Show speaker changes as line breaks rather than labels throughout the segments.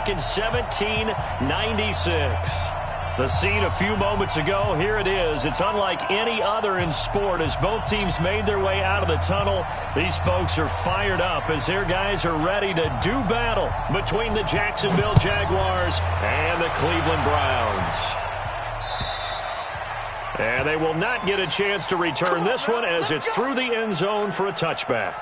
back in 1796. The scene a few moments ago, here it is. It's unlike any other in sport as both teams made their way out of the tunnel. These folks are fired up as their guys are ready to do battle between the Jacksonville Jaguars and the Cleveland Browns. And they will not get a chance to return this one as it's through the end zone for a touchback.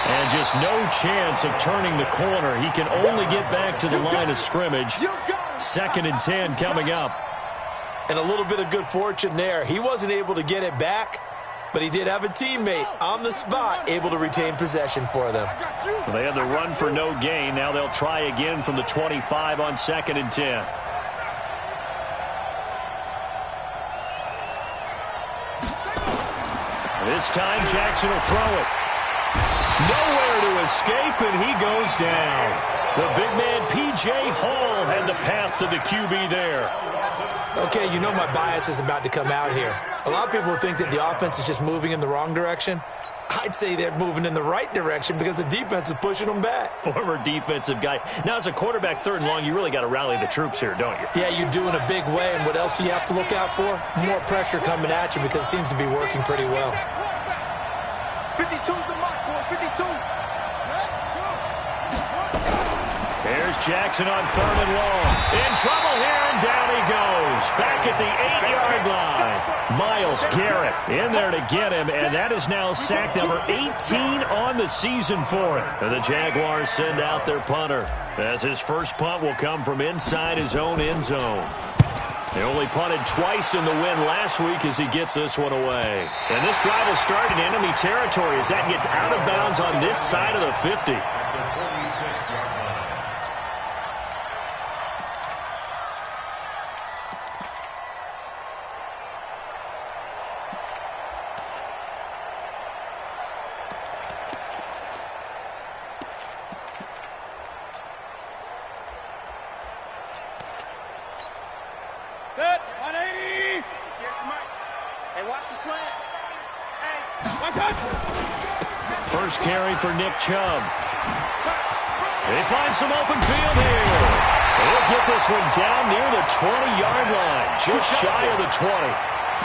And just no chance of turning the corner. He can only get back to the line of scrimmage. 2nd and 10 coming up.
And a little bit of good fortune there. He wasn't able to get it back, but he did have a teammate on the spot able to retain possession for them.
Well, they had the run for no gain. Now they'll try again from the 25 on 2nd and 10. This time Jackson will throw it. Nowhere to escape, and he goes down. The big man, P.J. Hall, had the path to the QB there.
Okay, you know my bias is about to come out here. A lot of people think that the offense is just moving in the wrong direction. I'd say they're moving in the right direction because the defense is pushing them back.
Former defensive guy. Now, as a quarterback 3rd and long, you really got to rally the troops here, don't you?
Yeah, you do in a big way, and what else do you have to look out for? More pressure coming at you because it seems to be working pretty well.
52's the mark, boy. 52.
Here's Jackson on 3rd and long. In trouble here, and down he goes. Back at the 8-yard line. Myles Garrett in there to get him, and that is now sack number 18 on the season for him. And the Jaguars send out their punter, as his first punt will come from inside his own end zone. They only punted twice in the win last week as he gets this one away. And this drive will start in enemy territory as that gets out of bounds on this side of the 50.
Good. 180. Hey, watch the slant. Hey, watch out.
First carry for Nick Chubb. They find some open field here. They'll get this one down near the 20-yard line, just shy of the 20.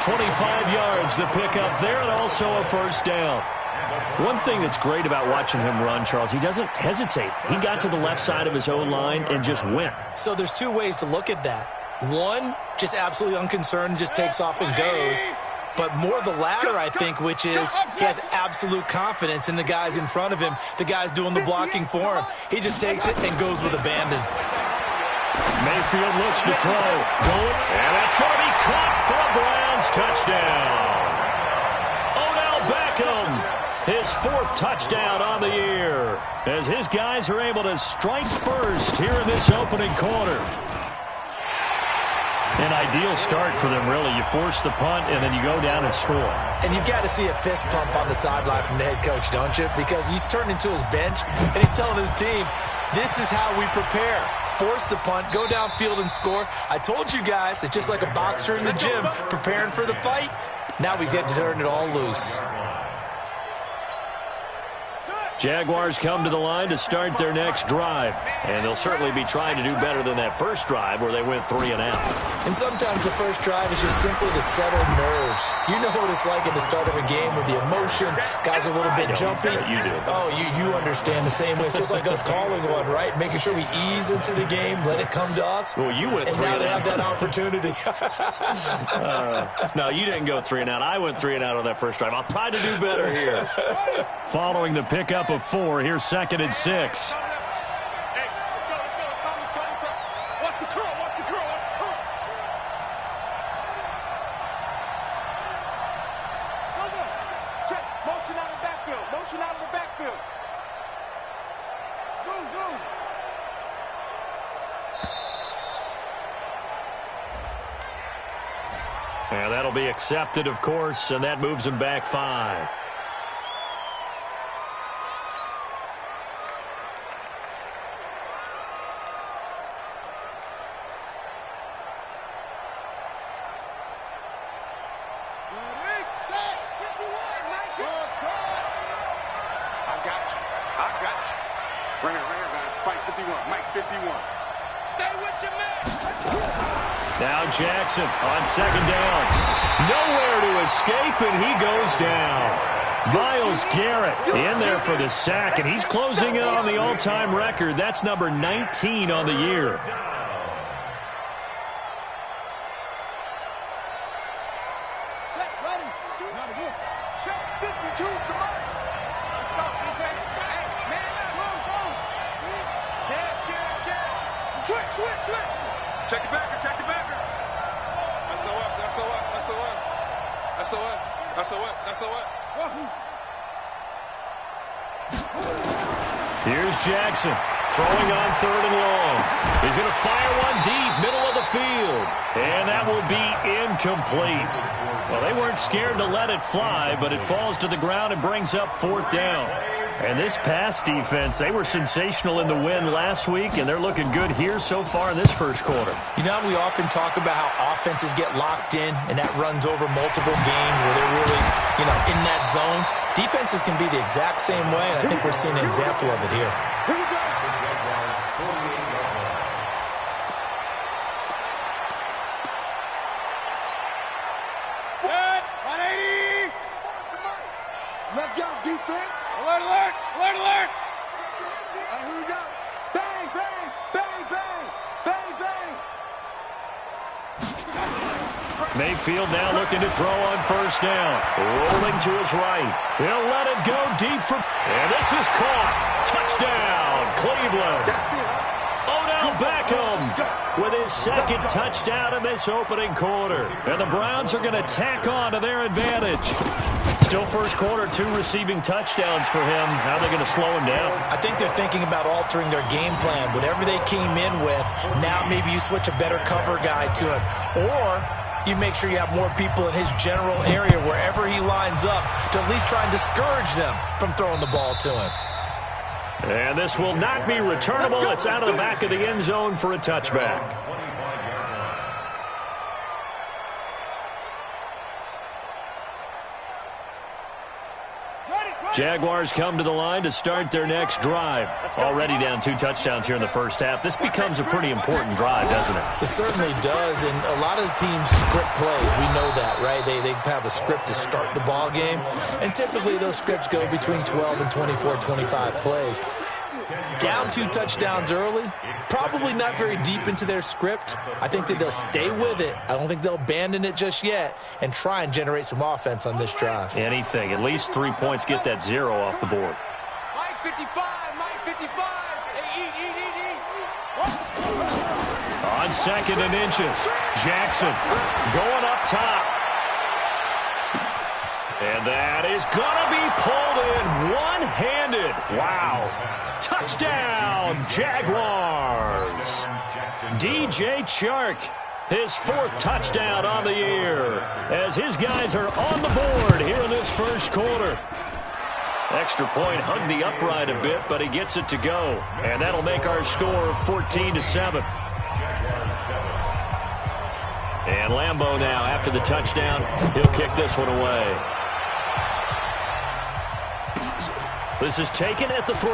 25 yards the pickup there, and also a first down. One thing that's great about watching him run, Charles, he doesn't hesitate. He got to the left side of his own line and just went.
So there's two ways to look at that. One, just absolutely unconcerned, just takes off and goes. But more the latter, I think, which is he has absolute confidence in the guys in front of him, the guys doing the blocking for him. He just takes it and goes with abandon.
Mayfield looks to throw. And that's going to be caught for a Browns touchdown. Odell Beckham, his 4th touchdown on the year, as his guys are able to strike first here in this opening quarter. An ideal start for them, really. You force the punt, and then you go down and score.
And you've got to see a fist pump on the sideline from the head coach, don't you? Because he's turning to his bench, and he's telling his team, this is how we prepare. Force the punt, go downfield and score. I told you guys, it's just like a boxer in the gym preparing for the fight. Now we get to turn it all loose.
Jaguars come to the line to start their next drive. And they'll certainly be trying to do better than that first drive where they went 3 and out.
And sometimes the first drive is just simply to settle nerves. You know what it's like at the start of a game with the emotion. Guys are a little bit jumpy.
You do.
Oh, you understand the same way. It's just like us calling one, right? Making sure we ease into the game, let it come to us.
Well, you went 3
and
and out.
now they have that opportunity.
No, you didn't go 3 and out. I went 3 and out on that first drive. I'll try to do better here. Following the pickup pickup of 4. Here's 2nd and 6. And that'll be accepted, of course, and that moves him back 5. Now Jackson on 2nd down. Nowhere to escape, and he goes down. Myles Garrett in there for the sack, and he's closing in on the all-time record. That's number 19 on the year.
Check it backer, check it backer. SOS.
Here's Jackson throwing on 3rd and long. He's going to fire one deep, middle of the field. And that will be incomplete. Well, they weren't scared to let it fly, but it falls to the ground and brings up 4th down. And this pass defense, they were sensational in the win last week, and they're looking good here so far in this first quarter.
You know, we often talk about how offenses get locked in, and that runs over multiple games where they're really, in that zone. Defenses can be the exact same way, and I think we're seeing an example of it here.
Let's go, defense.
Alert, alert, alert, alert.
Here we go. Bang, bang, bang, bang, bang, bang.
Mayfield now looking to throw on 1st down. Rolling to his right. He'll let it go deep for... And this is caught. Touchdown, Cleveland. Odell Beckham with his 2nd touchdown in this opening quarter. And the Browns are going to tack on to their advantage. Still first quarter, 2 receiving touchdowns for him. How are they going to slow him down?
I think they're thinking about altering their game plan. Whatever they came in with, now maybe you switch a better cover guy to him. Or you make sure you have more people in his general area wherever he lines up to at least try and discourage them from throwing the ball to him.
And this will not be returnable. It's out of the back of the end zone for a touchback. Jaguars come to the line to start their next drive. Already down 2 touchdowns here in the first half. This becomes a pretty important drive, doesn't it?
It certainly does, and a lot of the teams script plays. We know that, right? They have a script to start the ball game, and typically those scripts go between 12 and 24, 25 plays. Down 2 touchdowns early, probably not very deep into their script. I think that they'll stay with it. I don't think they'll abandon it just yet and try and generate some offense on this drive.
Anything. At least 3 points, get that 0 off the board.
Mike 55, Mike 55. Hey, eat.
On 2nd and inches, Jackson going up top. And that is going to be pulled in one-handed. Wow. Touchdown, Jaguars. DJ Chark, his 4th touchdown on the year, as his guys are on the board here in this first quarter. Extra point hugged the upright a bit, but he gets it to go. And that'll make our score 14-7. And Lambeau now, after the touchdown, he'll kick this one away. This is taken at the 3.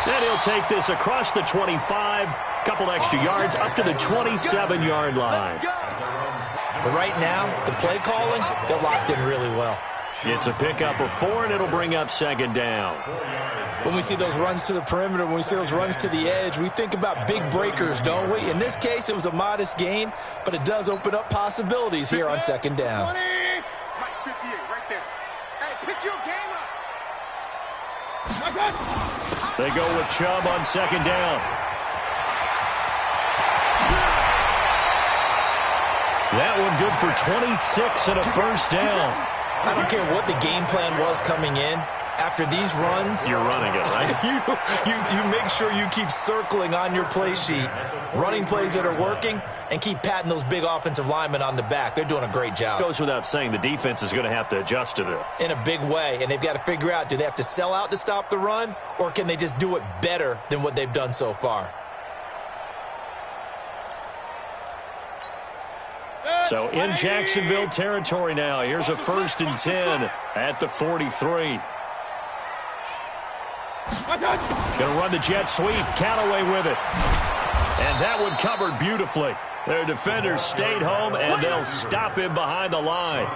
And he'll take this across the 25, couple extra yards, up to the 27-yard line.
But right now, the play calling, they're locked in really well.
It's a pickup of 4, and it'll bring up 2nd down.
When we see those runs to the perimeter, when we see those runs to the edge, we think about big breakers, don't we? In this case, it was a modest gain, but it does open up possibilities here on 2nd down.
Mike 58, right there. Hey, pick your game up.
They go with Chubb on second down. That one good for 26 and a first down.
I don't care what the game plan was coming in. After these runs,
you're running it, right?
you make sure you keep circling on your play sheet, running plays that are working, and keep patting those big offensive linemen on the back. They're doing a great job.
Goes without saying the defense is going to have to adjust to this.
In a big way, and they've got to figure out, do they have to sell out to stop the run, or can they just do it better than what they've done so far?
So in Jacksonville territory now. Here's a 1st and 10 at the 43. Going to run the jet sweep. Callaway with it. And that one covered beautifully. Their defenders stayed home, and they'll stop him behind the line.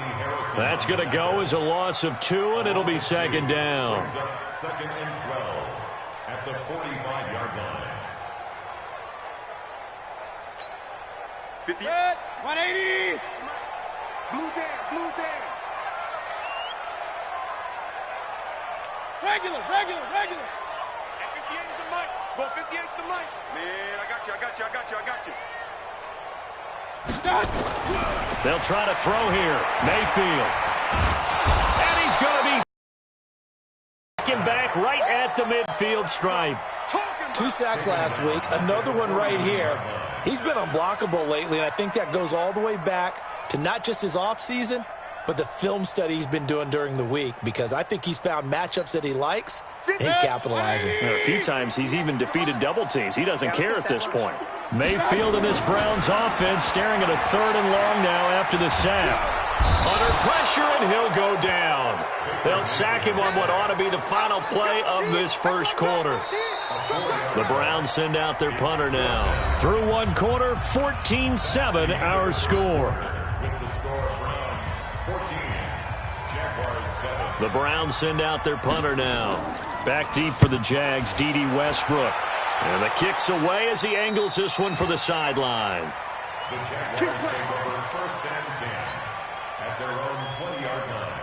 That's going to go as a loss of 2, and it'll be second down.
2nd and 12 at the 45-yard line.
50.
180.
Blue there.
Regular.
And 58 is the mic. Go 58 is the mic. Man, I got you.
They'll try to throw here. Mayfield. And he's going to be taken back right at the midfield stripe.
2 sacks last week, another one right here. He's been unblockable lately, and I think that goes all the way back to not just his offseason, but the film study he's been doing during the week, because I think he's found matchups that he likes, and he's capitalizing.
A few times he's even defeated double teams. He doesn't care at this point. Mayfield in this Browns offense staring at a 3rd and long now after the sack. Under pressure, and he'll go down. They'll sack him on what ought to be the final play of this first quarter. The Browns send out their punter now. Through 1 quarter, 14-7 our score. The Browns send out their punter now. Back deep for the Jags, D.D. Westbrook. And the kick's away as he angles this one for the sideline.
The Jaguars take over 1st and 10 at their own 20-yard line.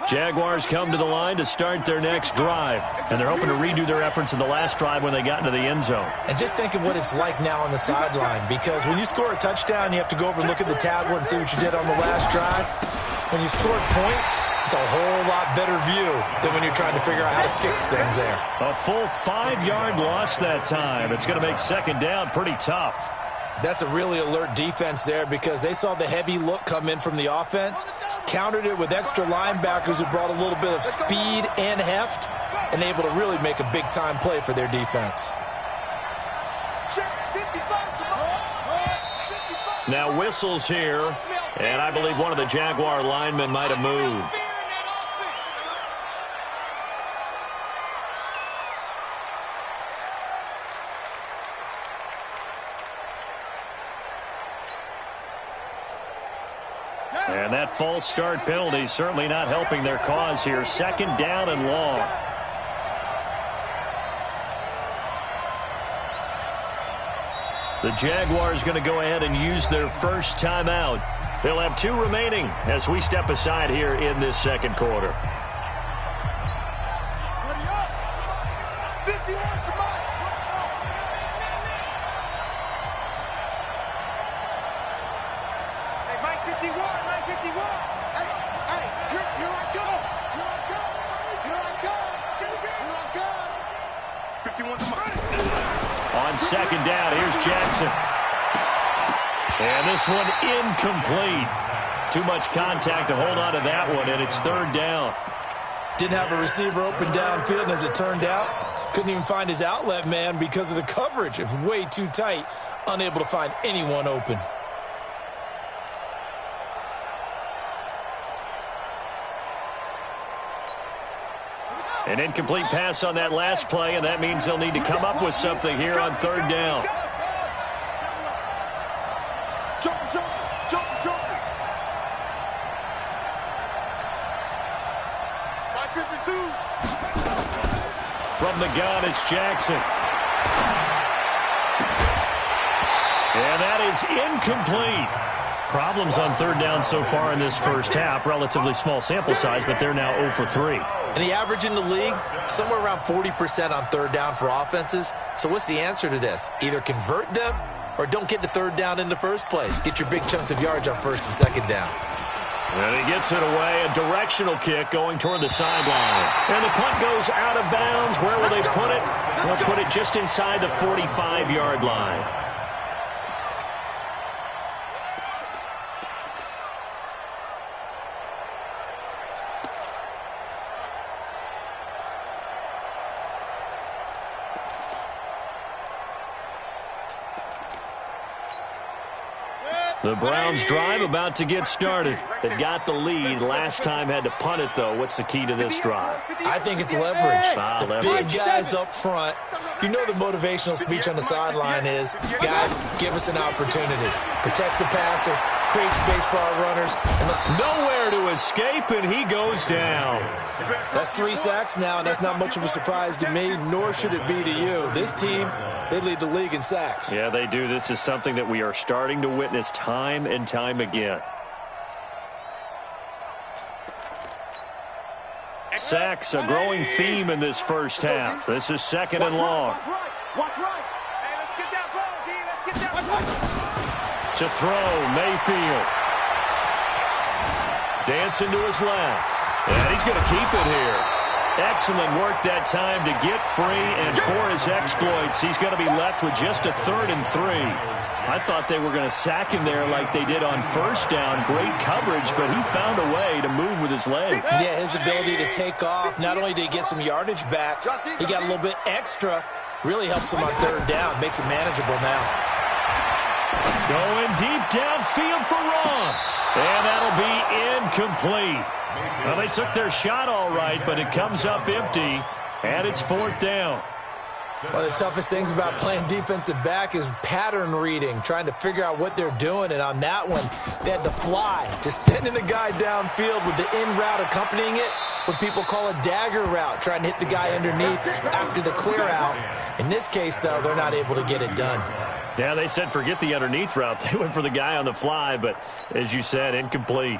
Jaguars come to the line to start their next drive. And they're hoping to redo their efforts in the last drive when they got into the end zone.
And just think of what it's like now on the sideline, because when you score a touchdown, you have to go over and look at the tablet and see what you did on the last drive. When you scored points, it's a whole lot better view than when you're trying to figure out how to fix things there.
A full 5-yard loss that time. It's going to make second down pretty tough.
That's a really alert defense there, because they saw the heavy look come in from the offense, countered it with extra linebackers who brought a little bit of speed and heft, and able to really make a big-time play for their defense.
Now whistles here, and I believe one of the Jaguar linemen might have moved. And that false start penalty certainly not helping their cause here. Second down and long. The Jaguars going to go ahead and use their first timeout. They'll have 2 remaining as we step aside here in this second quarter. On second down, here's Jackson. And this one incomplete. Too much contact to hold on to that one, and it's 3rd down.
Didn't have a receiver open downfield, and as it turned out, couldn't even find his outlet man because of the coverage. It was way too tight, unable to find anyone open.
An incomplete pass on that last play, and that means they'll need to come up with something here on 3rd down. From the gun, it's Jackson. And that is incomplete. Problems on third down so far in this first half. Relatively small sample size, but they're now 0 for 3.
And the average in the league, somewhere around 40% on third down for offenses. So what's the answer to this? Either convert them or don't get to third down in the first place. Get your big chunks of yards on first and second down.
And he gets it away. A directional kick going toward the sideline. And the punt goes out of bounds. Where will they put it? They'll put it just inside the 45-yard line. The Browns drive about to get started. They got the lead. Last time had to punt it, though. What's the key to this drive?
I think it's leverage.
Leverage.
Big guys up front. You know the motivational speech on the sideline is, guys, give us an opportunity. Protect the passer, create space for our runners. And
nowhere to escape, and he goes down.
That's 3 sacks now, and that's not much of a surprise to me, nor should it be to you. This team, they lead the league in sacks.
Yeah, they do. This is something that we are starting to witness time and time again. Sacks, a growing theme in this first half. This is second and long.
Watch right. Hey, let's get that ball, D. Let's get that ball.
To throw, Mayfield. Dancing to his left. And he's going to keep it here. Excellent work that time to get free, and for his exploits, he's going to be left with just a 3rd and 3. I thought they were going to sack him there like they did on first down. Great coverage, but he found a way to move with his legs.
Yeah, his ability to take off. Not only did he get some yardage back, he got a little bit extra. Really helps him on third down. Makes it manageable now.
Going deep downfield for Ross. And that'll be incomplete. Well, they took their shot all right, but it comes up empty, and it's 4th down.
One of the toughest things about playing defensive back is pattern reading, trying to figure out what they're doing. And on that one, they had to fly, just sending a guy downfield with the in route accompanying it, what people call a dagger route, trying to hit the guy underneath after the clear out. In this case, though, they're not able to get it done.
Yeah, they said forget the underneath route. They went for the guy on the fly, but as you said, incomplete.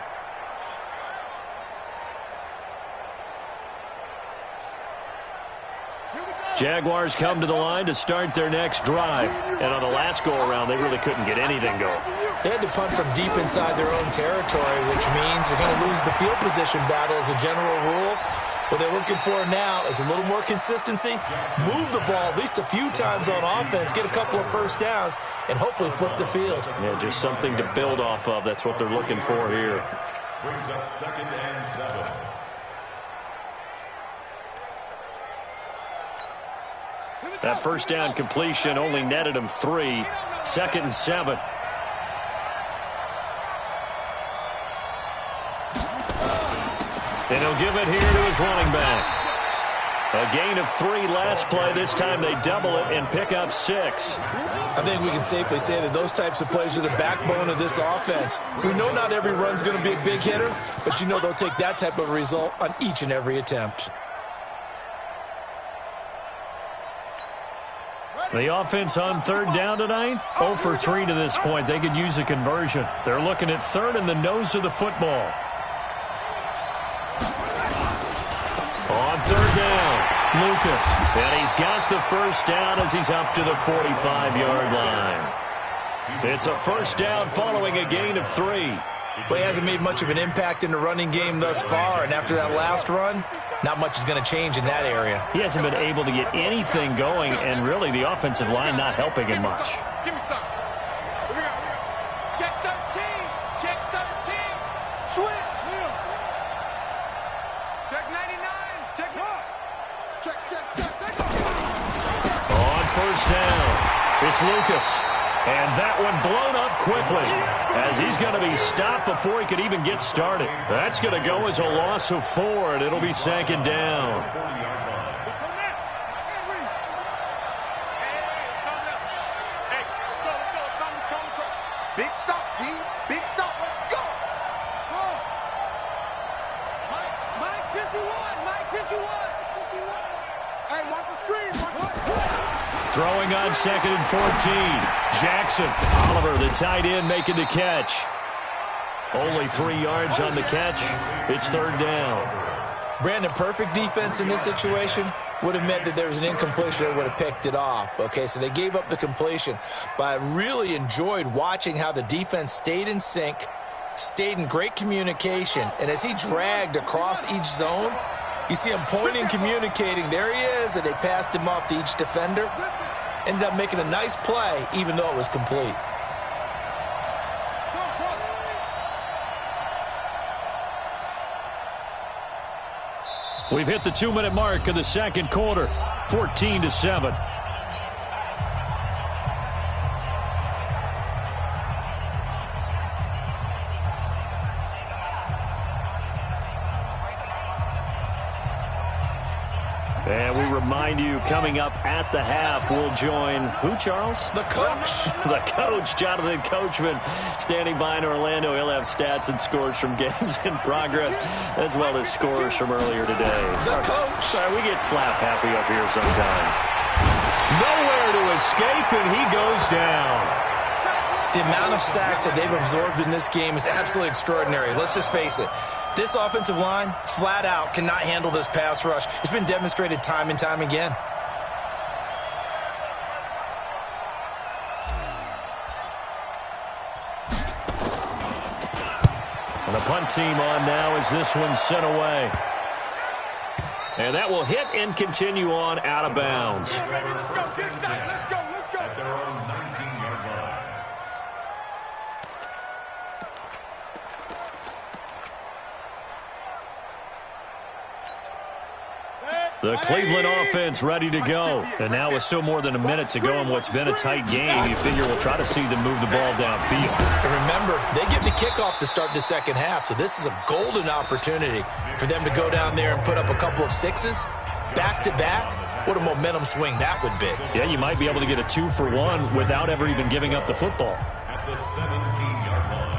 Jaguars come to the line to start their next drive. And on the last go-around, they really couldn't get anything going.
They had to punt from deep inside their own territory, which means they're going to lose the field position battle as a general rule. What they're looking for now is a little more consistency, move the ball at least a few times on offense, get a couple of first downs, and hopefully flip the field.
Yeah, just something to build off of. That's what they're looking for here.
Brings up 2nd and 7.
That first down completion only netted him 3. 2nd and 7. And he'll give it here to his running back. A gain of 3 last play. This time they double it and pick up 6.
I think we can safely say that those types of plays are the backbone of this offense. We know not every run's going to be a big hitter, but you know they'll take that type of result on each and every attempt.
The offense on third down tonight, 0 for 3 to this point. They could use a conversion. They're looking at third in the nose of the football. On third down, Lucas. And he's got the first down as he's up to the 45-yard line. It's a first down following a gain of 3.
Well, he hasn't made much of an impact in the running game thus far, and after that last run, not much is going to change in that area.
He hasn't been able to get anything going, and really the offensive line not helping him much.
Give me some. Here we go. Check 13. Check 13. Switch. Check 99. Check 1. Check.
On first down, it's Lucas. And that one blown up quickly as he's going to be stopped before he could even get started. That's going to go as a loss of 4, and it'll be 2nd down.
Big stop, D. Big stop. Let's go. Mike 51. Mike 51. Hey, watch the screen.
Throwing on 2nd and 14. Jackson. Oliver, the tight end, making the catch. Only 3 yards on the catch. It's third down.
Brandon, perfect defense in this situation would have meant that there was an incompletion that would have picked it off. Okay, so they gave up the completion. But I really enjoyed watching how the defense stayed in sync, stayed in great communication, and as he dragged across each zone, you see him pointing, communicating. There he is, and they passed him off to each defender. Ended up making a nice play, even though it was complete.
We've hit the 2-minute mark of the second quarter, 14-7. And we remind you, coming up at the half, we'll join who, Charles?
The coach.
The coach, Jonathan Coachman, standing by in Orlando. He'll have stats and scores from games in progress, as well as scores from earlier today.
The coach.
Sorry, we get slap happy up here sometimes. Nowhere to escape, and he goes down.
The amount of sacks that they've absorbed in this game is absolutely extraordinary. Let's just face it. This offensive line, flat out, cannot handle this pass rush. It's been demonstrated time and time again.
And the punt team on now as this one's sent away. And that will hit and continue on out of bounds.
Let's go.
At their own 19-yard line.
The Cleveland offense ready to go. And now with still more than a minute to go in what's been a tight game, you figure we'll try to see them move the ball downfield.
And remember, they give the kickoff to start the second half, so this is a golden opportunity for them to go down there and put up a couple of sixes back-to-back. What a momentum swing that would be.
Yeah, you might be able to get a 2-for-1 without ever even giving up the football.
At the 17-yard line.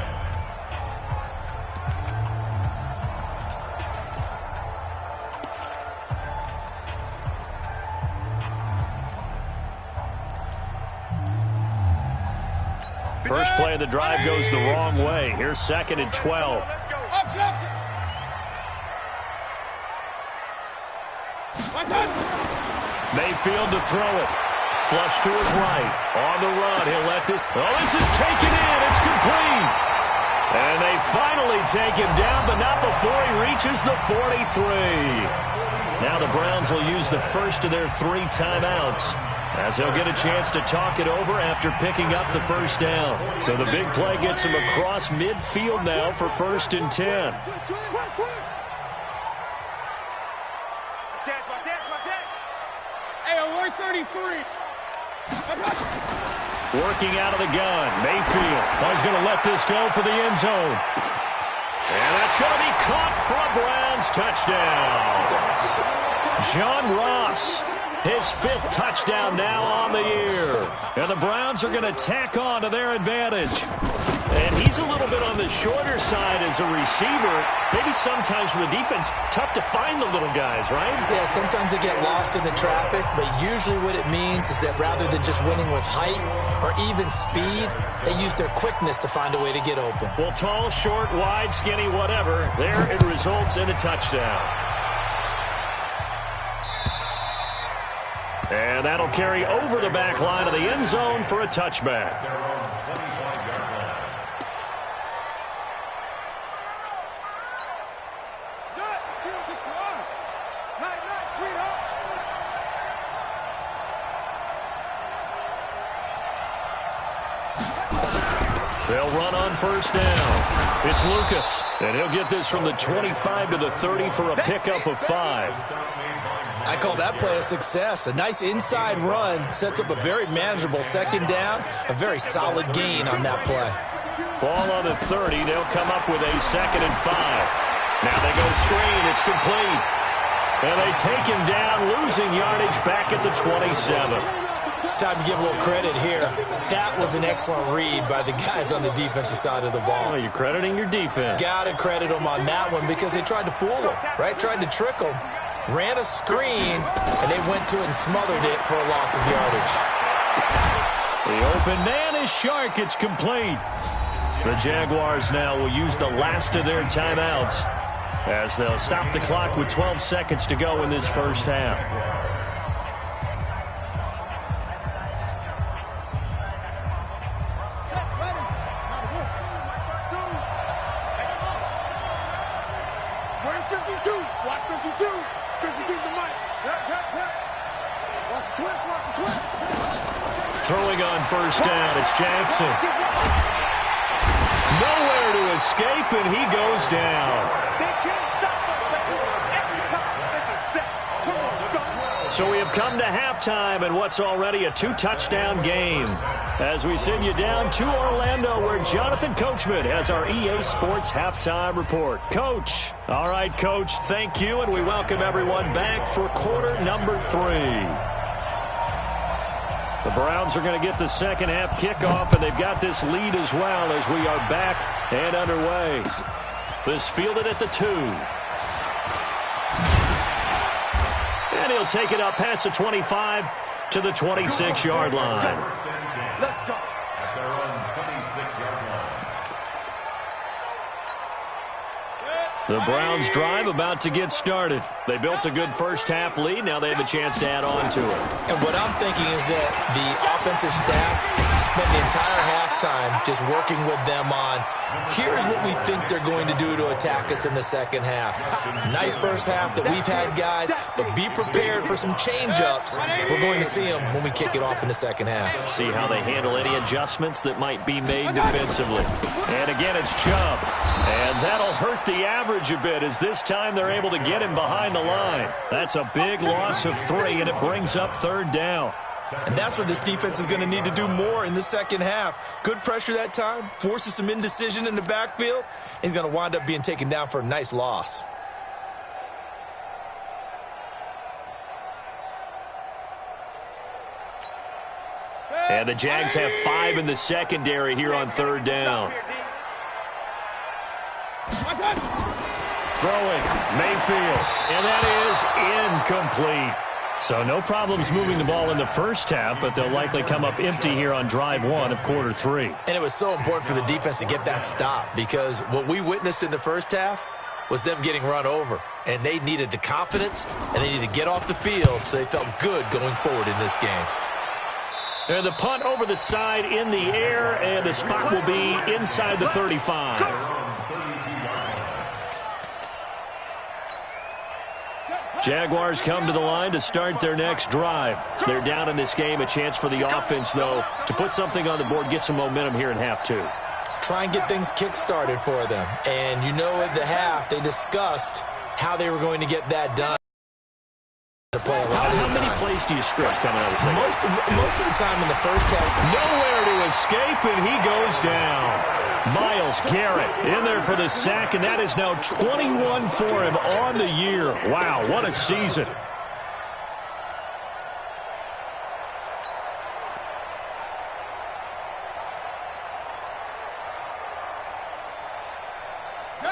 First play of the drive goes the wrong way. Here's 2nd and 12. Mayfield to throw it. Flush to his right. On the run. He'll let this. Oh, this is taken in. It's complete. And they finally take him down, but not before he reaches the 43. Now the Browns will use the first of their 3 timeouts, as they'll get a chance to talk it over after picking up the first down. So the big play gets him across midfield now for 1st and 10.
Hey, alert 33.
Working out of the gun, Mayfield. Oh, he's going to let this go for the end zone. And that's going to be caught for a Browns touchdown. John Ross, his 5th touchdown now on the year. And the Browns are going to tack on to their advantage. And he's a little bit on the shorter side as a receiver. Maybe sometimes for the defense, tough to find the little guys, right?
Yeah, sometimes they get lost in the traffic, but usually what it means is that rather than just winning with height or even speed, they use their quickness to find a way to get open.
Well, tall, short, wide, skinny, whatever, there it results in a touchdown. And that'll carry over the back line of the end zone for a touchback. They'll run on first down. It's Lucas, and he'll get this from the 25 to the 30 for a pickup of 5.
I call that play a success. A nice inside run sets up a very manageable second down, a very solid gain on that play.
Ball on the 30. They'll come up with a 2nd and 5. Now they go screen. It's complete. And they take him down, losing yardage back at the 27.
Time to give a little credit here. That was an excellent read by the guys on the defensive side of the ball.
Oh, you're crediting your defense.
Got to credit them on that one because they tried to fool them, right? Tried to trick them. Ran a screen, and they went to it and smothered it for a loss of yardage.
The open man is Shark. It's complete. The Jaguars now will use the last of their timeouts as they'll stop the clock with 12 seconds to go in this first half.
Where's 52? Watch 52. 52's the mic. Watch the twist, watch the twist.
Throwing on first down, it's Jackson. Nowhere to escape, and he goes down.
They can't stop us, baby. Every time it's a set. Come on, go.
So we have come to halftime and what's already a 2-touchdown game. As we send you down to Orlando, where Jonathan Coachman has our EA Sports Halftime Report. Coach. All right, Coach, thank you, and we welcome everyone back for quarter number 3. The Browns are going to get the second half kickoff, and they've got this lead as well as we are back and underway. This fielded at the 2. And he'll take it up past the 25 to the 26-yard line.
Let's go.
At their own 26-yard line.
The Browns drive about to get started. They built a good first half lead. Now they have a chance to add on to it.
And what I'm thinking is that the offensive staff spent the entire halftime just working with them on, here's what we think they're going to do to attack us in the second half. Nice first half that we've had, guys, but be prepared for some change-ups. We're going to see them when we kick it off in the second half.
See how they handle any adjustments that might be made defensively. And again, it's Chubb. And that'll hurt the average a bit, as this time they're able to get him behind the line. That's a big loss of 3, and it brings up third down.
And that's what this defense is going to need to do more in the second half. Good pressure that time, forces some indecision in the backfield. He's going to wind up being taken down for a nice loss.
And the Jags have 5 in the secondary here on third down. Throwing, Mayfield, and that is incomplete. So no problems moving the ball in the first half, but they'll likely come up empty here on drive 1 of quarter 3.
And it was so important for the defense to get that stop, because what we witnessed in the first half was them getting run over. And they needed the confidence, and they needed to get off the field so they felt good going forward in this game.
And the punt over the side in the air, and the spot will be inside the 35. Jaguars come to the line to start their next drive. They're down in this game. A chance for the offense, though, to put something on the board, get some momentum here in half 2.
Try and get things kick-started for them. And you know at the half, they discussed how they were going to get that done.
How many plays do you script coming out of the second?
Most of the time in the first half.
Nowhere to escape, and he goes down. Myles Garrett in there for the sack, and that is now 21 for him on the year. Wow, what a season.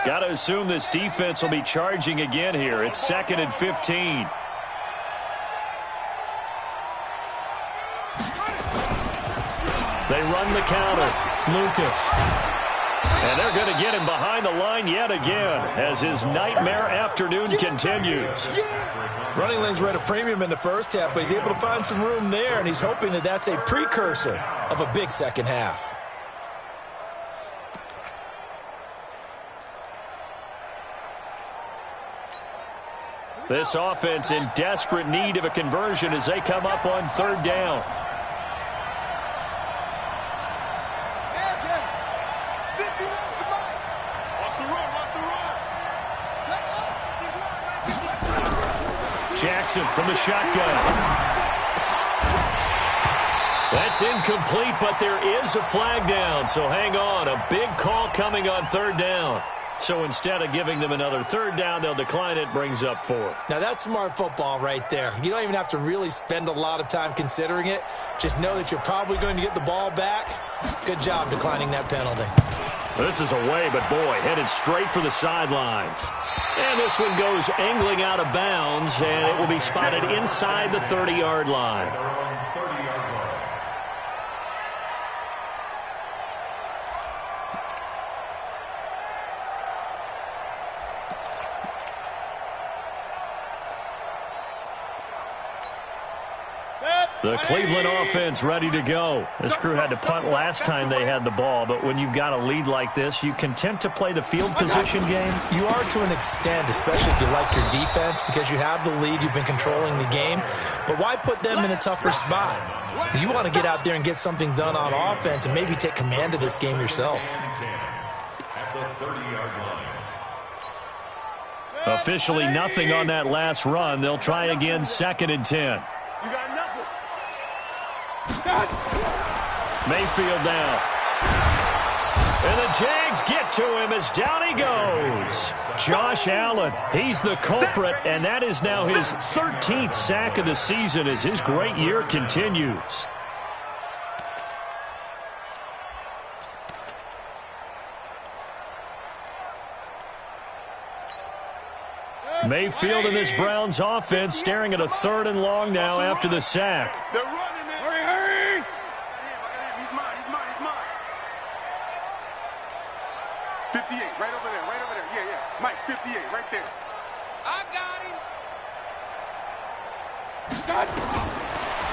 Got to assume this defense will be charging again here. It's 2nd and 15. They run the counter. Lucas. And they're going to get him behind the line yet again as his nightmare afternoon continues.
Running lanes were at a premium in the first half, but he's able to find some room there, and he's hoping that that's a precursor of a big second half.
This offense in desperate need of a conversion as they come up on third down. Jackson from the shotgun. That's incomplete, but there is a flag down, so hang on. A big call coming on third down. So instead of giving them another third down, they'll decline it, brings up 4.
Now, that's smart football right there. You don't even have to really spend a lot of time considering it. Just know that you're probably going to get the ball back. Good job declining that penalty.
This is away, but boy, headed straight for the sidelines. And this one goes angling out of bounds, and it will be spotted inside the 30-yard line. The Cleveland offense ready to go. This crew had to punt last time they had the ball, but when you've got a lead like this, you content to play the field position game?
You are to an extent, especially if you like your defense, because you have the lead, you've been controlling the game. But why put them in a tougher spot? You want to get out there and get something done on offense and maybe take command of this game yourself.
At the 30-yard line.
Officially nothing on that last run. They'll try again, 2nd and 10.
You got nothing.
Mayfield now. And the Jags get to him as down he goes. Josh Allen, he's the culprit, and that is now his 13th sack of the season as his great year continues. Mayfield and this Browns offense staring at a 3rd and long now after the sack.
They're running, man.
Hurry, hurry!
I got him. He's mine. 58, right over there. Yeah. Mike, 58, right there.
I got him.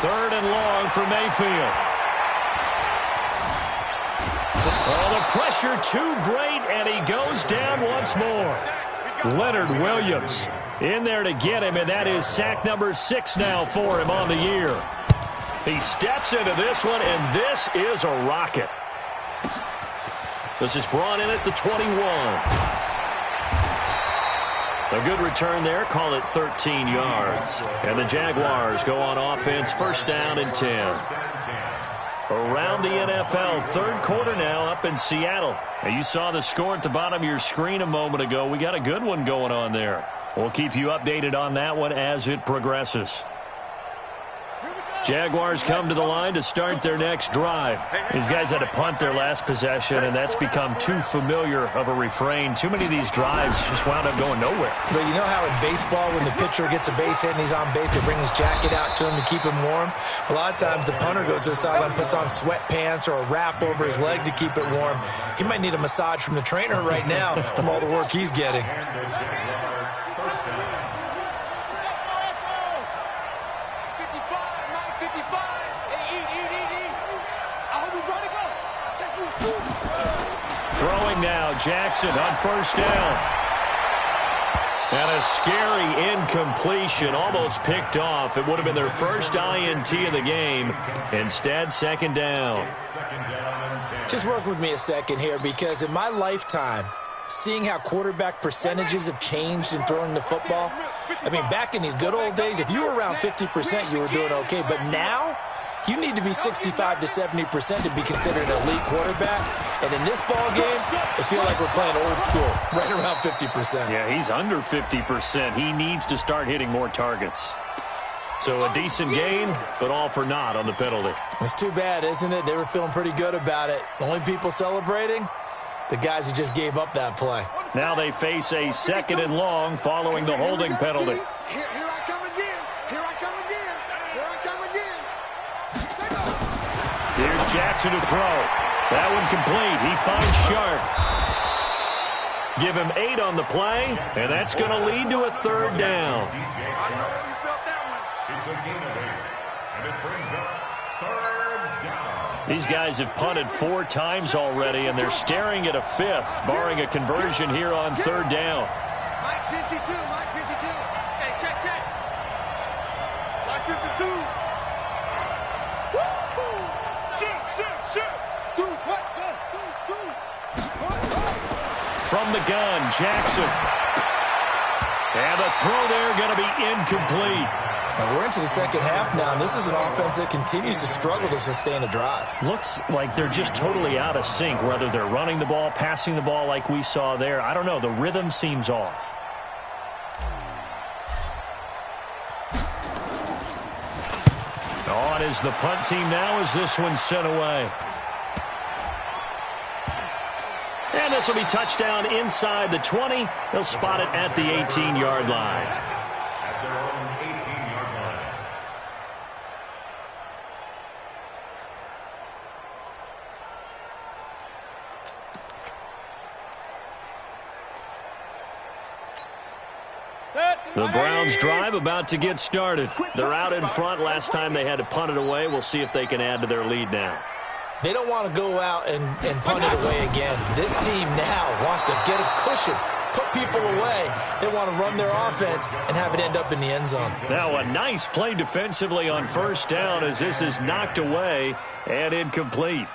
3rd and long for Mayfield. Oh, the pressure too great, and he goes down once more. Leonard Williams in there to get him, and that is sack number 6 now for him on the year. He steps into this one, and this is a rocket. This is brought in at the 21. A good return there. Call it 13 yards. And the Jaguars go on offense, 1st down and 10. Around the NFL, 3rd quarter now up in Seattle. Now you saw the score at the bottom of your screen a moment ago. We got a good one going on there. We'll keep you updated on that one as it progresses. Jaguars come to the line to start their next drive. These guys had to punt their last possession, and that's become too familiar of a refrain. Too many of these drives just wound up going nowhere.
But you know how in baseball, when the pitcher gets a base hit and he's on base, they bring his jacket out to him to keep him warm? A lot of times the punter goes to the sideline, puts on sweatpants or a wrap over his leg to keep it warm. He might need a massage from the trainer right now from all the work he's getting.
Throwing now, Jackson on 1st down. And a scary incompletion, almost picked off. It would have been their first INT of the game. Instead, 2nd down.
Just work with me a second here, because in my lifetime, seeing how quarterback percentages have changed in throwing the football, I mean, back in the good old days, if you were around 50%, you were doing okay. But now, you need to be 65 to 70% to be considered an elite quarterback. And in this ball game, I feel like we're playing old school, right around 50%.
Yeah, he's under 50%. He needs to start hitting more targets. So a decent gain, but all for naught on the penalty.
It's too bad, isn't it? They were feeling pretty good about it. The only people celebrating, the guys who just gave up that play.
Now they face a 2nd and long following the holding penalty.
Here I come again.
Here's Jackson to throw. That one complete. He finds Sharp. Give him 8 on the play, and that's going to lead to a 3rd down.
I know you felt that one.
It's a gain of 8, and it brings up 3rd down.
These guys have punted 4 times already, and they're staring at a 5th, barring a conversion here on 3rd down.
Mike 52.
Hey, check. Like 52.
From the gun, Jackson. And the throw there going to be incomplete.
And we're into the 2nd half now, and this is an offense that continues to struggle to sustain a drive.
Looks like they're just totally out of sync, whether they're running the ball, passing the ball like we saw there. I don't know. The rhythm seems off. On is the punt team now as this one's sent away. And this will be touchdown inside the 20. They'll spot it at the 18-yard line.
At their own 18-yard line.
Set.
The Browns drive about to get started. They're out in front. Last time they had to punt it away. We'll see if they can add to their lead now.
They don't want to go out and punt it away again. This team now wants to get a cushion, put people away. They want to run their offense and have it end up in the end zone.
Now a nice play defensively on first down as this is knocked away and incomplete.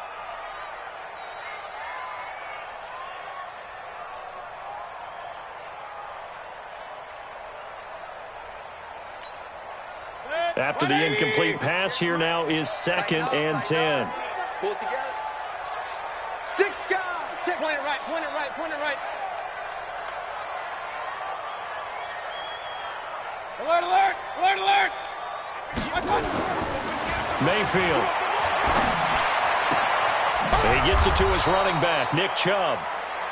After the incomplete pass, here now is 2nd and 10.
Pull it together. 6 guys. Check. Point it right, point it right, point it right. Alert, alert, alert, alert.
Mayfield. He gets it to his running back, Nick Chubb.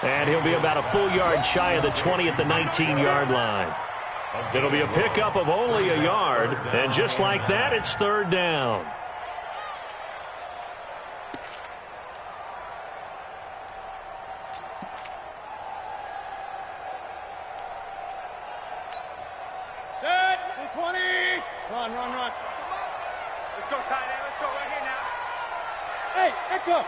And he'll be about a full yard shy of the 20 at the 19-yard line. It'll be a pickup of only a yard, and just like that, it's 3rd down.
Set, 20. Run, run, run. Let's go, tight end. Let's go right here now. Hey, echo.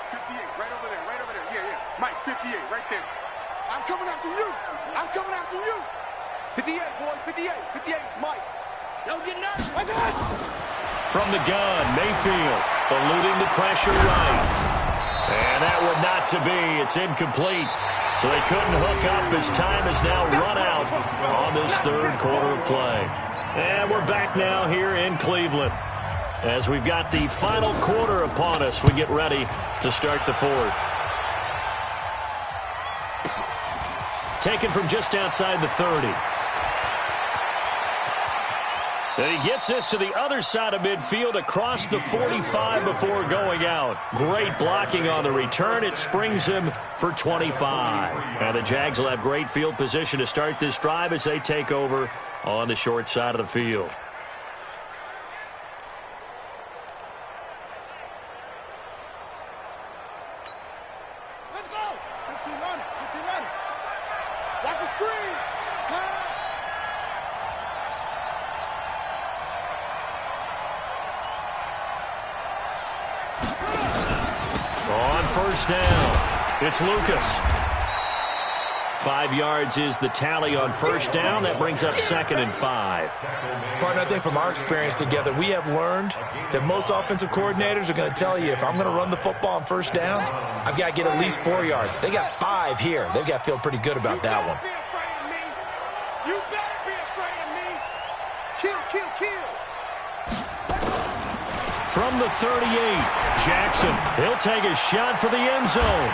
58, right over there, right over there. Yeah, yeah. Mike, 58, right there. I'm coming after you. I'm coming after you. 58, boys, 58. 58, Mike. Don't get nervous. I got it.
From the gun, Mayfield eluding the pressure right. And that would not to be. It's incomplete. So they couldn't hook up as time has now run out on this 3rd quarter of play. And we're back now here in Cleveland. As we've got the final quarter upon us, we get ready to start the 4th. Taken from just outside the 30. And he gets this to the other side of midfield across the 45 before going out. Great blocking on the return. It springs him for 25. Now the Jags will have great field position to start this drive as they take over on the short side of the field.
Let's go. 15 on it. 15 on it. Watch the screen. Pass.
On first down, it's Lucas. 5 yards is the tally on first down. That brings up 2nd and 5.
Partner, I think from our experience together, we have learned that most offensive coordinators are going to tell you, if I'm going to run the football on first down, I've got to get at least 4 yards. They got 5 here. They've got to feel pretty good about that one.
You better be afraid of me. Kill, kill, kill.
From the 38, Jackson. He'll take a shot for the end zone.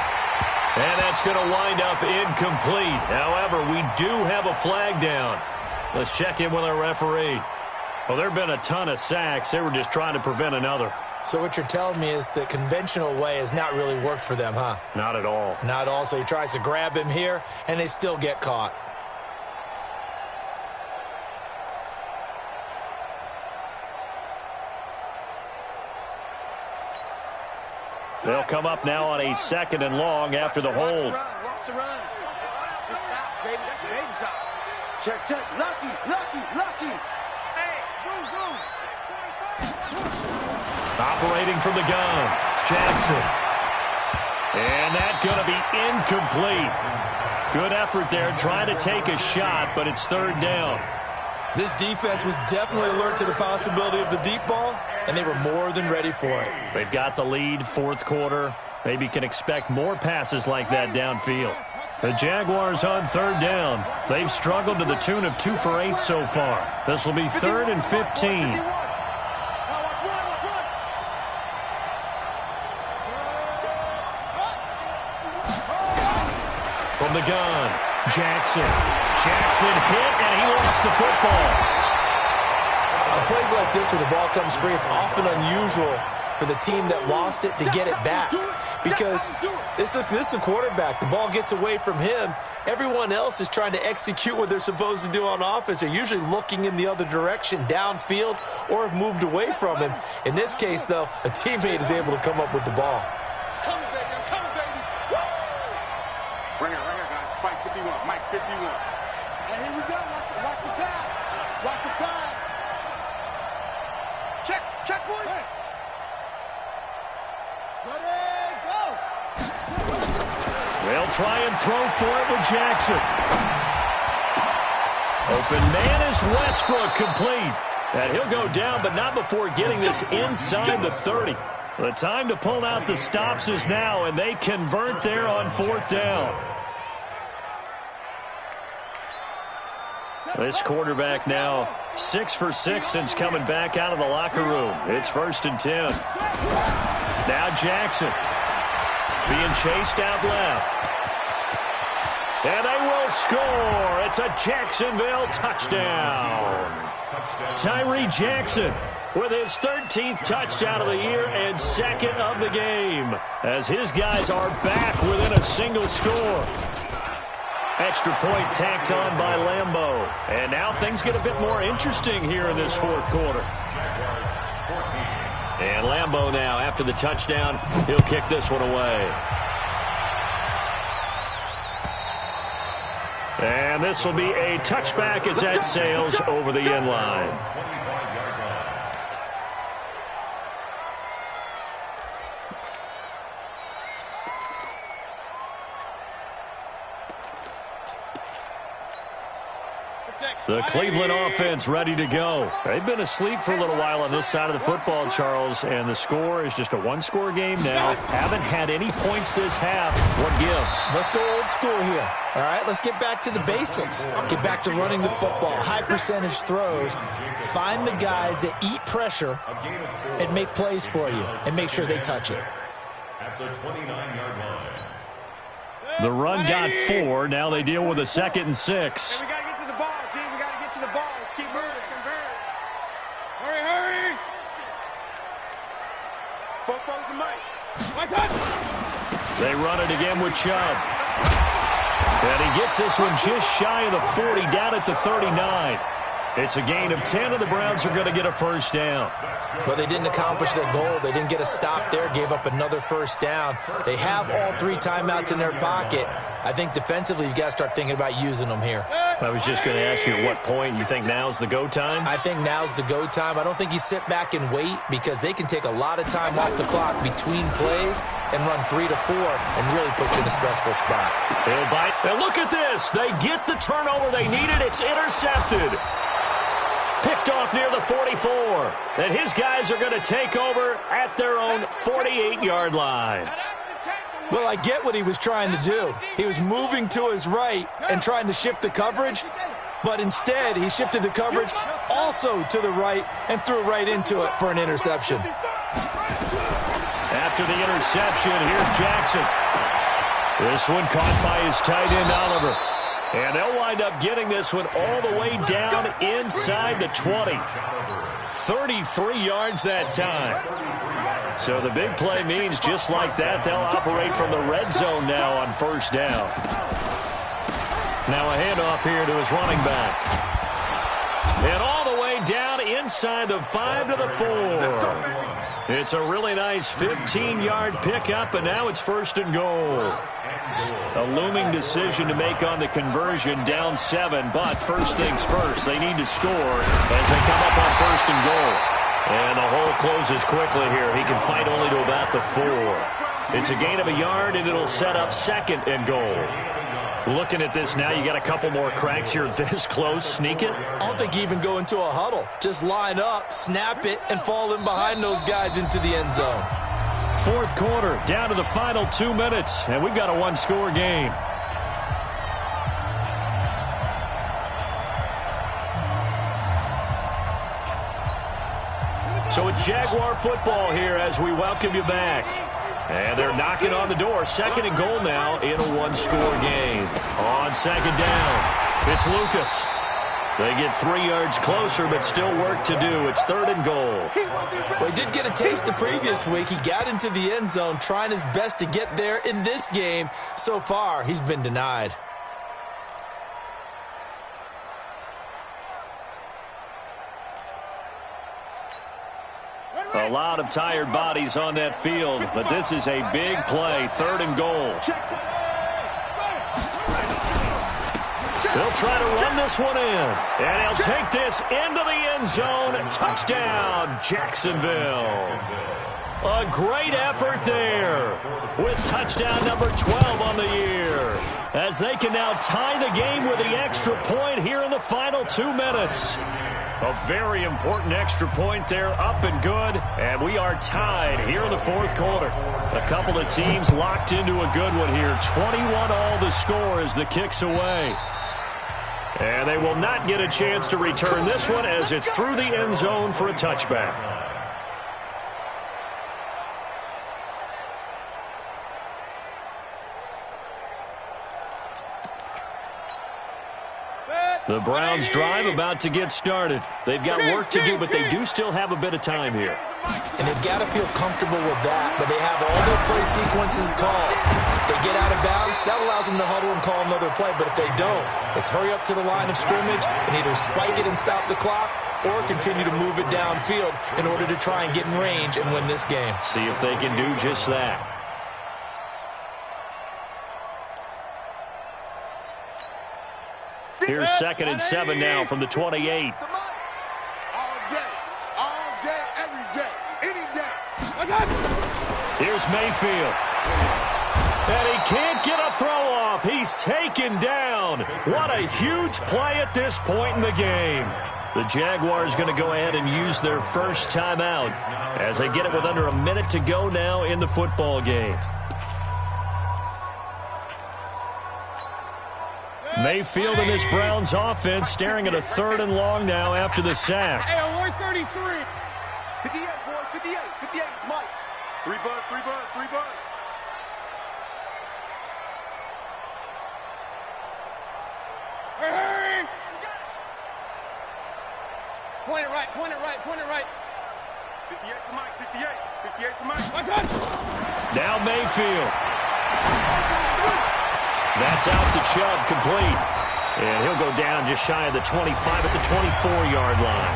And that's going to wind up incomplete. However, we do have a flag down. Let's check in with our referee. Well, there have been a ton of sacks. They were just trying to prevent another.
So what you're telling me is the conventional way has not really worked for them, huh?
Not at all.
Not at all. So he tries to grab him here, and they still get caught.
They'll come up now on a 2nd and long after the hold.
Lost the run. Good stop, baby. That's a big stop. Check, check. Lucky, lucky, lucky. Hey, zoom, zoom.
Operating from the gun, Jackson. And that's going to be incomplete. Good effort there, trying to take a shot, but it's 3rd down.
This defense was definitely alert to the possibility of the deep ball, and they were more than ready for it.
They've got the lead, 4th quarter. Maybe can expect more passes like that downfield. The Jaguars on 3rd down. They've struggled to the tune of 2 for 8 so far. This will be 3rd and 15. From the gun, Jackson. Jackson hit, and he lost the football.
On plays like this where the ball comes free, it's often unusual for the team that lost it to get it back. Because this is a quarterback. The ball gets away from him. Everyone else is trying to execute what they're supposed to do on offense. They're usually looking in the other direction, downfield, or have moved away from him. In this case, though, a teammate is able to come up with the ball.
Coming, baby. I'm coming, baby. Woo! Right here, guys. Mike 51. Mike 51. And here we go.
They'll try and throw for it with Jackson. Open man is Westbrook, complete. And he'll go down, but not before getting this inside the 30. The time to pull out the stops is now, and they convert there on 4th down. This quarterback now 6 for 6 since coming back out of the locker room. It's 1st and 10. Now Jackson being chased out left. And they will score. It's a Jacksonville touchdown. Tyree Jackson with his 13th touchdown of the year and 2nd of the game, as his guys are back within a single score. Extra point tacked on by Lambeau. And now things get a bit more interesting here in this 4th quarter. And Lambeau now, after the touchdown, he'll kick this one away. And this will be a touchback as that sails over the end line. The Cleveland offense ready to go. They've been asleep for a little while on this side of the football, Charles, and the score is just a one-score game now. Haven't had any points this half. What gives?
Let's go old school here. All right, let's get back to the basics. Get back to running the football, high percentage throws. Find the guys that eat pressure and make plays for you and make sure they touch it.
At the 29-yard line.
The run got 4. Now they deal with a 2nd and 6.
We got to get to the ball, team. We got to get to the ball. Let's keep moving. Hurry, hurry. Football's the mic. My touch.
They run it again with Chubb. And he gets this one just shy of the 40, down at the 39. It's a gain of 10, and the Browns are going to get a 1st down.
Well, they didn't accomplish their goal. They didn't get a stop there, gave up another 1st down. They have all 3 timeouts in their pocket. I think defensively you've got to start thinking about using them here.
I was just going to ask you at what point you think now's the go time?
I think now's the go time. I don't think you sit back and wait, because they can take a lot of time off the clock between plays and run 3 to 4 and really put you in a stressful spot.
They'll bite. And look at this. They get the turnover they needed. It's intercepted. Picked off near the 44. And his guys are going to take over at their own 48-yard line.
Well, I get what he was trying to do. He was moving to his right and trying to shift the coverage, but instead he shifted the coverage also to the right and threw right into it for an interception.
After the interception, here's Jackson. This one caught by his tight end, Oliver. And they'll wind up getting this one all the way down inside the 20. 33 yards that time. So the big play means just like that, they'll operate from the red zone now on 1st down. Now a handoff here to his running back. And all the way down inside the 5 to the 4. It's a really nice 15-yard pickup, and now it's 1st and goal. A looming decision to make on the conversion, down 7, but first things first, they need to score as they come up on 1st and goal. And the hole closes quickly here. He can fight only to about the 4. It's a gain of a yard, and it'll set up 2nd and goal. Looking at this now, you got a couple more cracks here this close. Sneak it?
I don't think you even go into a huddle. Just line up, snap it, and fall in behind those guys into the end zone.
4th quarter, down to the final 2 minutes, and we've got a one-score game. So it's Jaguar football here as we welcome you back. And they're knocking on the door. 2nd and goal now in a one-score game. On 2nd down, it's Lucas. They get 3 yards closer, but still work to do. It's 3rd and goal.
Well, he did get a taste the previous week. He got into the end zone, trying his best to get there in this game. So far, he's been denied.
A lot of tired bodies on that field, but this is a big play. 3rd and goal. They'll try to run this one in, and he'll take this into the end zone. Touchdown, Jacksonville. A great effort there with touchdown number 12 on the year, as they can now tie the game with the extra point here in the final 2 minutes. A very important extra point there, up and good, and we are tied here in the fourth quarter. A couple of teams locked into a good one here. 21 all the score as the kick's away. And they will not get a chance to return this one as it's through the end zone for a touchback. The Browns drive about to get started. They've got work to do, but they do still have a bit of time here.
And they've got to feel comfortable with that, but they have all their play sequences called. If they get out of bounds, that allows them to huddle and call another play, but if they don't, it's hurry up to the line of scrimmage and either spike it and stop the clock or continue to move it downfield in order to try and get in range and win this game.
See if they can do just that. Here's 2nd and 7 now from the 28.
All day, every day, any day.
Here's Mayfield. And he can't get a throw off. He's taken down. What a huge play at this point in the game. The Jaguars going to go ahead and use their first timeout as they get it with under a minute to go now in the football game. Mayfield and this Browns offense staring at a 3rd and long now after the sack.
Hey, on 133. 58, boys, 58. 58 is Mike. 3 buzz, 3 buzz, 3 buzz. Hurry! Point it right, point it right, point it right. 58 to Mike, 58. 58 to Mike. My touch!
Now Mayfield. That's out to Chubb, complete. And he'll go down just shy of the 25 at the 24-yard line.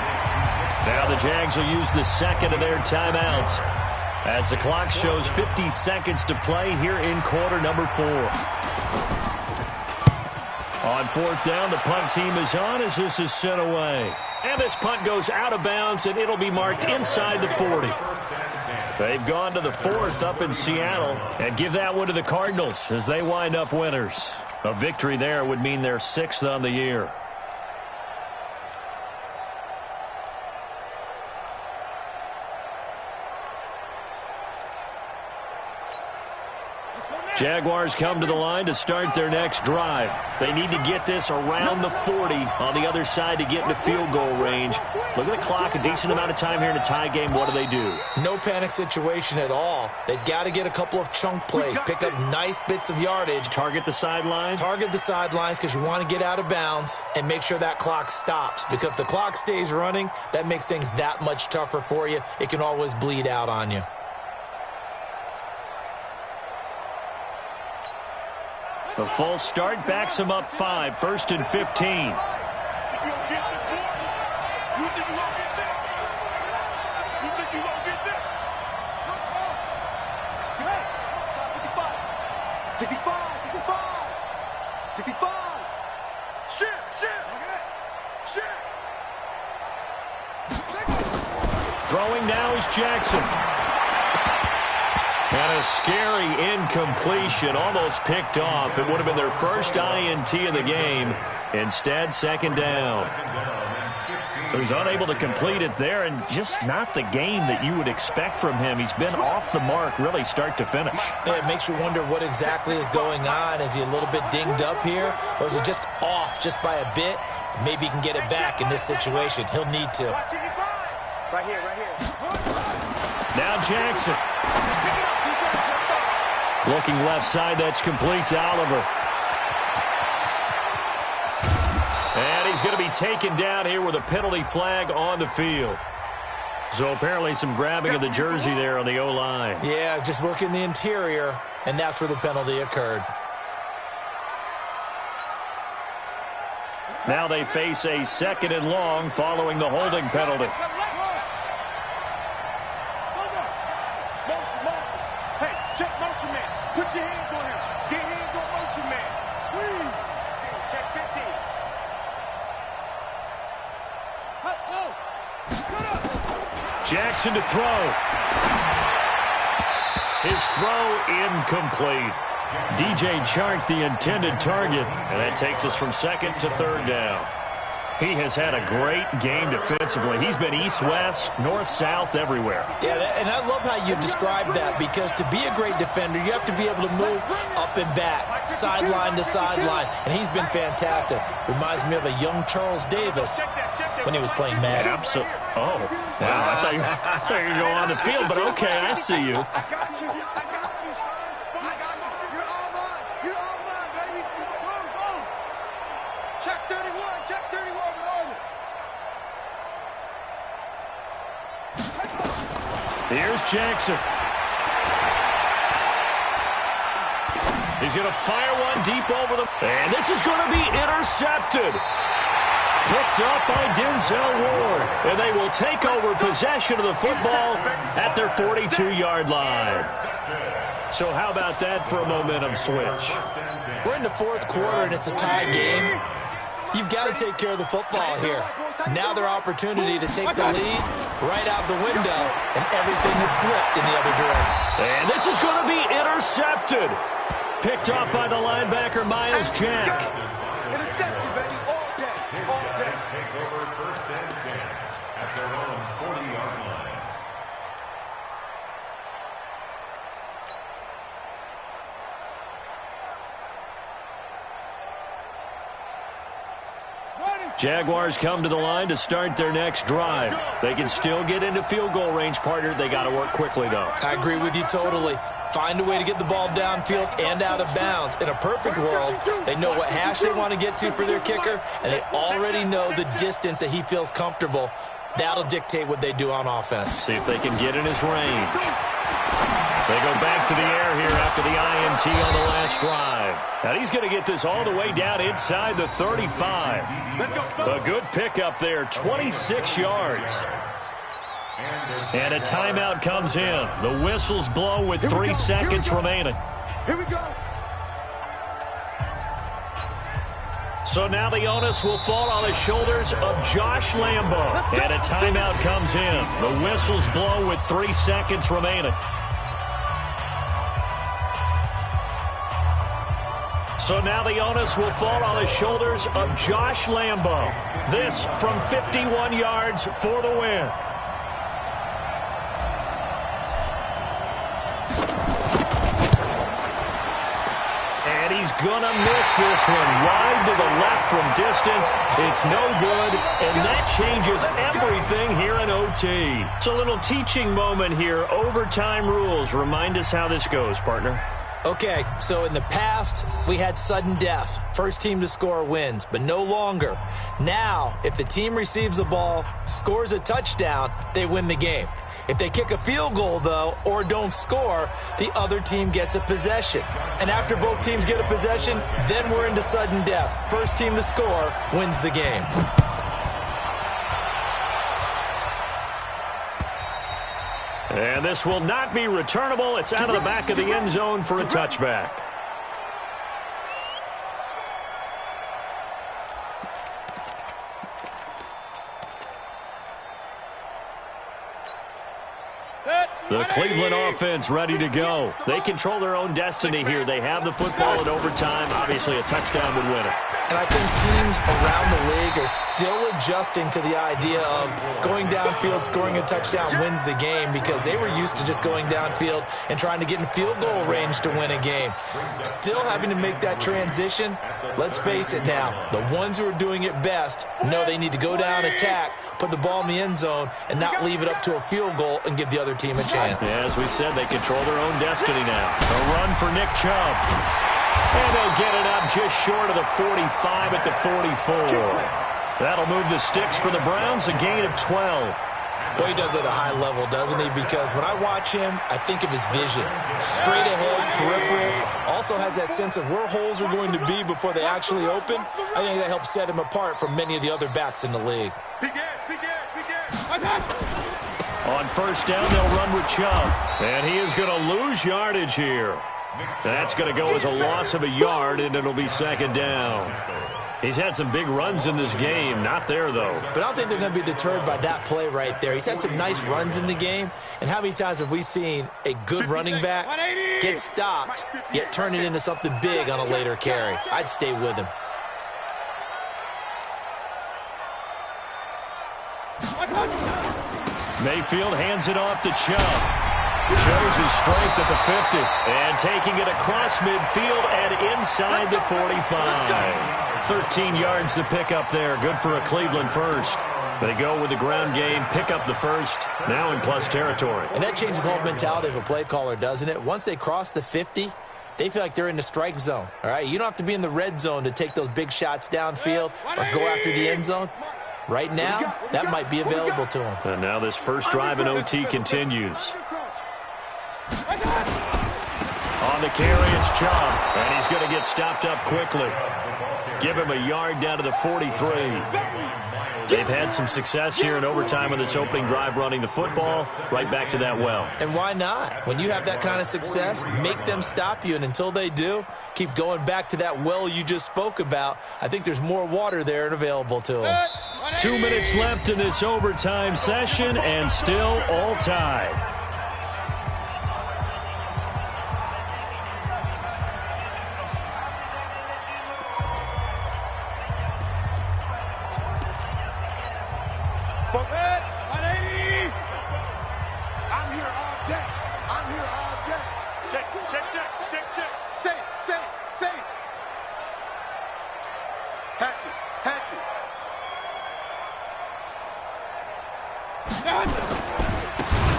Now the Jags will use the second of their timeouts as the clock shows 50 seconds to play here in quarter number 4. On 4th down, the punt team is on as this is sent away. And this punt goes out of bounds, and it'll be marked inside the 40. They've gone to the 4th up in Seattle and give that one to the Cardinals as they wind up winners. A victory there would mean they're 6th on the year. Jaguars come to the line to start their next drive. They need to get this around the 40 on the other side to get into field goal range. Look at the clock, a decent amount of time here in a tie game. What do?
No panic situation at all. They've got to get a couple of chunk plays, pick up nice bits of yardage.
Target the sidelines?
Target the sidelines because you want to get out of bounds and make sure that clock stops. Because if the clock stays running, that makes things that much tougher for you. It can always bleed out on you.
The false start backs him up 5, 1st and 15. Throwing now is Jackson. And a scary incompletion, almost picked off. It would have been their first INT of the game. Instead, 2nd down. So he's unable to complete it there, and just not the game that you would expect from him. He's been off the mark, really, start to finish.
Yeah, it makes you wonder what exactly is going on. Is he a little bit dinged up here, or is it just off just by a bit? Maybe he can get it back in this situation. He'll need to.
Right here, right here.
Now Jackson. Looking left side, that's complete to Oliver. And he's going to be taken down here with a penalty flag on the field. So apparently some grabbing of the jersey there on the O-line.
Yeah, just working the interior, and that's where the penalty occurred.
Now they face a 2nd and long following the holding penalty.
Put your hands on him. Get hands on motion, man. Please. Check 15.
Jackson to throw. His throw incomplete. DJ Chark, the intended target, and that takes us from second to third down. He has had a great game defensively. He's been east-west, north-south, everywhere.
Yeah, and I love how you described that, because to be a great defender, you have to be able to move up and back, sideline to sideline, and he's been fantastic. Reminds me of a young Charles Davis when he was playing Madden.
Absolutely. Oh, wow. I thought you were going to go on the field, but okay, I see you. Here's Jackson. He's going to fire one deep over them. And this is going to be intercepted. Picked up by Denzel Ward. And they will take over possession of the football at their 42-yard line. So how about that for a momentum switch?
We're in the fourth quarter, and it's a tie game. You've got to take care of the football here. Now their opportunity to take the lead right out the window, and everything is flipped in the other direction.
And this is going to be intercepted. Picked up by the linebacker, Miles Jack.
Interception, baby, all day, all day.
Take over first and 10 at their own 40-yard line.
Jaguars come to the line to start their next drive. They can still get into field goal range, partner. They got to work quickly, though.
I agree with you totally. Find a way to get the ball downfield and out of bounds. In a perfect world, they know what hash they want to get to for their kicker, and they already know the distance that he feels comfortable. That'll dictate what they do on offense.
See if they can get in his range. They go back to the air here after the INT on the last drive. Now he's going to get this all the way down inside the 35. A good pickup there, 26 yards. And a timeout comes in. The whistles blow with 3 seconds remaining.
Here we go.
So now the onus will fall on the shoulders of Josh Lambo. And a timeout comes in. The whistles blow with 3 seconds remaining. So now the onus will fall on the shoulders of Josh Lambo. This from 51 yards for the win. And he's going to miss this one. Wide to the left from distance. It's no good, and that changes everything here in OT. It's a little teaching moment here. Overtime rules. Remind us how this goes, partner.
Okay, so in the past, we had sudden death. First team to score wins, but no longer. Now, if the team receives the ball, scores a touchdown, they win the game. If they kick a field goal, though, or don't score, the other team gets a possession. And after both teams get a possession, then we're into sudden death. First team to score wins the game.
And this will not be returnable. It's out of the back of the end zone for a touchback. The Cleveland offense ready to go. They control their own destiny here. They have the football in overtime. Obviously, a touchdown would win it.
And I think teams around the league are still adjusting to the idea of going downfield, scoring a touchdown wins the game, because they were used to just going downfield and trying to get in field goal range to win a game. Still having to make that transition. Let's face it now, the ones who are doing it best know they need to go down, attack, put the ball in the end zone, and not leave it up to a field goal and give the other team a chance.
Yeah, as we said, they control their own destiny now. A run for Nick Chubb. And they'll get it up just short of the 45 at the 44. That'll move the sticks for the Browns, a gain of 12.
Boy, he does it at a high level, doesn't he? Because when I watch him, I think of his vision. Straight ahead, peripheral. Also has that sense of where holes are going to be before they actually open. I think that helps set him apart from many of the other backs in the league.
On first down, they'll run with Chubb. And he is going to lose yardage here. That's going to go as a loss of a yard, and it'll be second down. He's had some big runs in this game. Not there, though.
But I don't think they're going to be deterred by that play right there. He's had some nice runs in the game. And how many times have we seen a good running back get stopped, yet turn it into something big on a later carry? I'd stay with him.
Mayfield hands it off to Chubb. Shows his strength at the 50. And taking it across midfield and inside the 45. 13 yards to pick up there. Good for a Cleveland first. They go with the ground game, pick up the first, now in plus territory.
And that changes the whole mentality of a play caller, doesn't it? Once they cross the 50, they feel like they're in the strike zone. All right, you don't have to be in the red zone to take those big shots downfield or go after the end zone. Right now, that might be available to them.
And now this first drive in OT continues. On the carry, it's Chubb, and he's going to get stopped up quickly. Give him a yard down to the 43. They've had some success here in overtime on this opening drive running the football. Right back to that well.
And why not? When you have that kind of success, make them stop you. And until they do, keep going back to that well you just spoke about. I think there's more water there and available to them.
2 minutes left in this overtime session, and still all tied.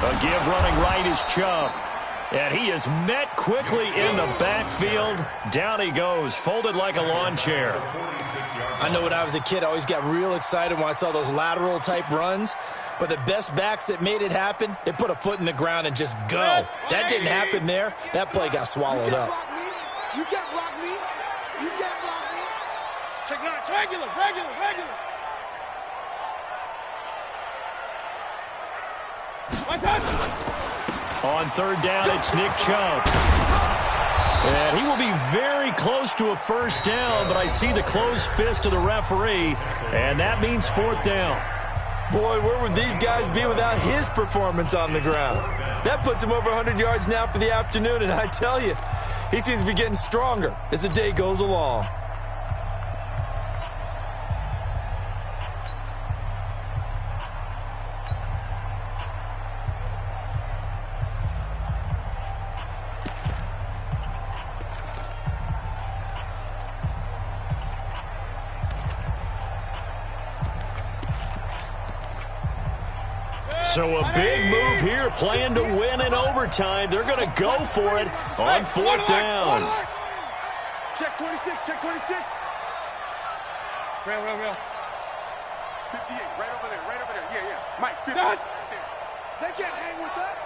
A give running right is Chubb. And he is met quickly in the backfield. Down he goes, folded like a lawn chair.
I know when I was a kid, I always got real excited when I saw those lateral type runs. But the best backs that made it happen, they put a foot in the ground and just go. That didn't happen there. That play got swallowed up.
You can't block me. You can't block me. Check nine. Regular.
On third down, it's Nick Chubb. And he will be very close to a first down, but I see the closed fist of the referee, and that means fourth down.
Boy, where would these guys be without his performance on the ground? That puts him over 100 yards now for the afternoon, and I tell you, he seems to be getting stronger as the day goes along.
So a big move here, playing to win in overtime. They're going to go for it on fourth down.
Check 26, check 26. Real. 58, right over there. Yeah. Mike, 50.
They can't hang with us.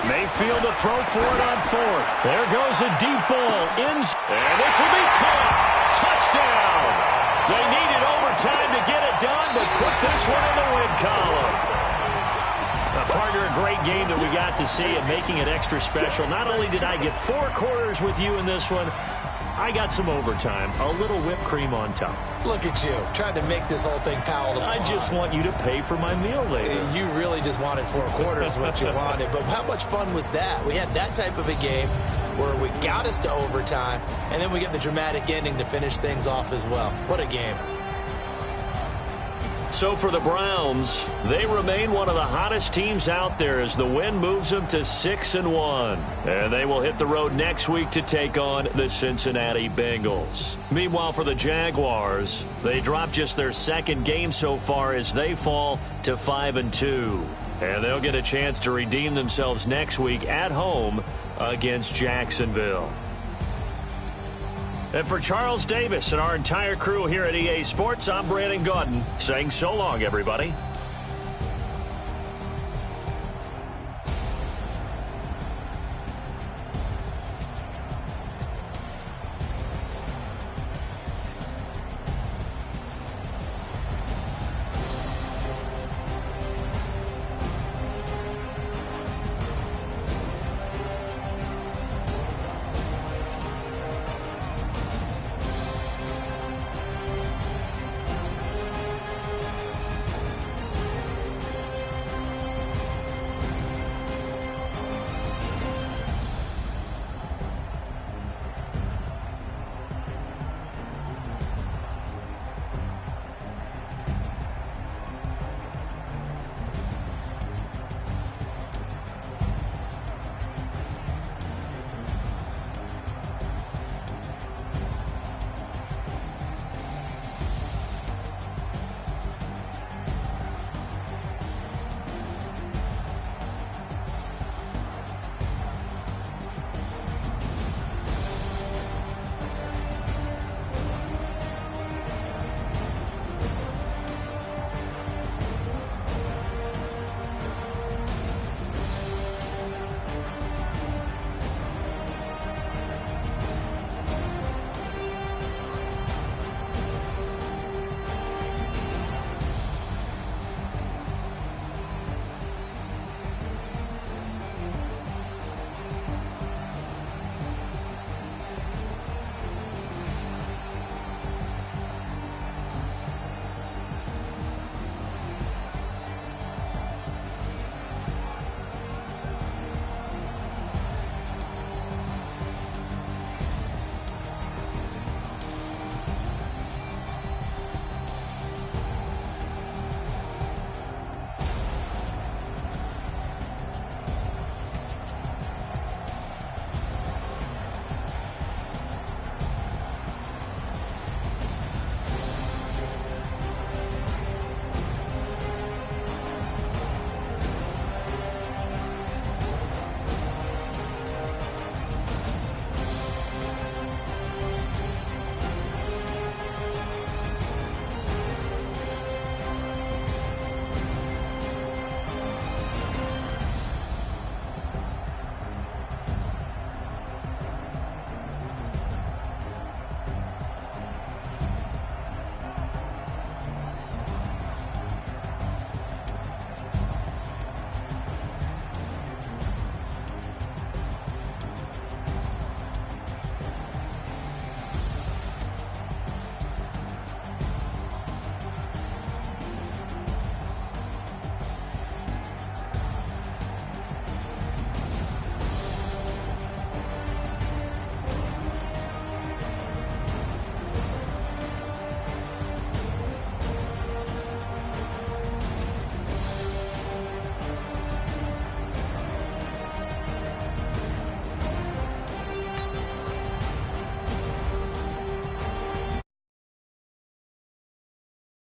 Mayfield to throw for it on fourth. There goes a deep ball. And this will be caught. Touchdown. They needed overtime to get it done, but put this one in the win column. Partner, a great game that we got to see and making it extra special. Not only did I get 4 quarters with you in this one, I got some overtime, a little whipped cream on top.
Look at you, trying to make this whole thing palatable.
I just want you to pay for my meal later.
You really just wanted 4 quarters what you wanted, but how much fun was that? We had that type of a game where we got us to overtime, and then we get the dramatic ending to finish things off as well. What a game.
So for the Browns, they remain one of the hottest teams out there as the win moves them to 6-1. And they will hit the road next week to take on the Cincinnati Bengals. Meanwhile, for the Jaguars, they dropped just their second game so far as they fall to 5-2. And they'll get a chance to redeem themselves next week at home against Jacksonville. And for Charles Davis and our entire crew here at EA Sports, I'm Brandon Gaudin saying so long, everybody.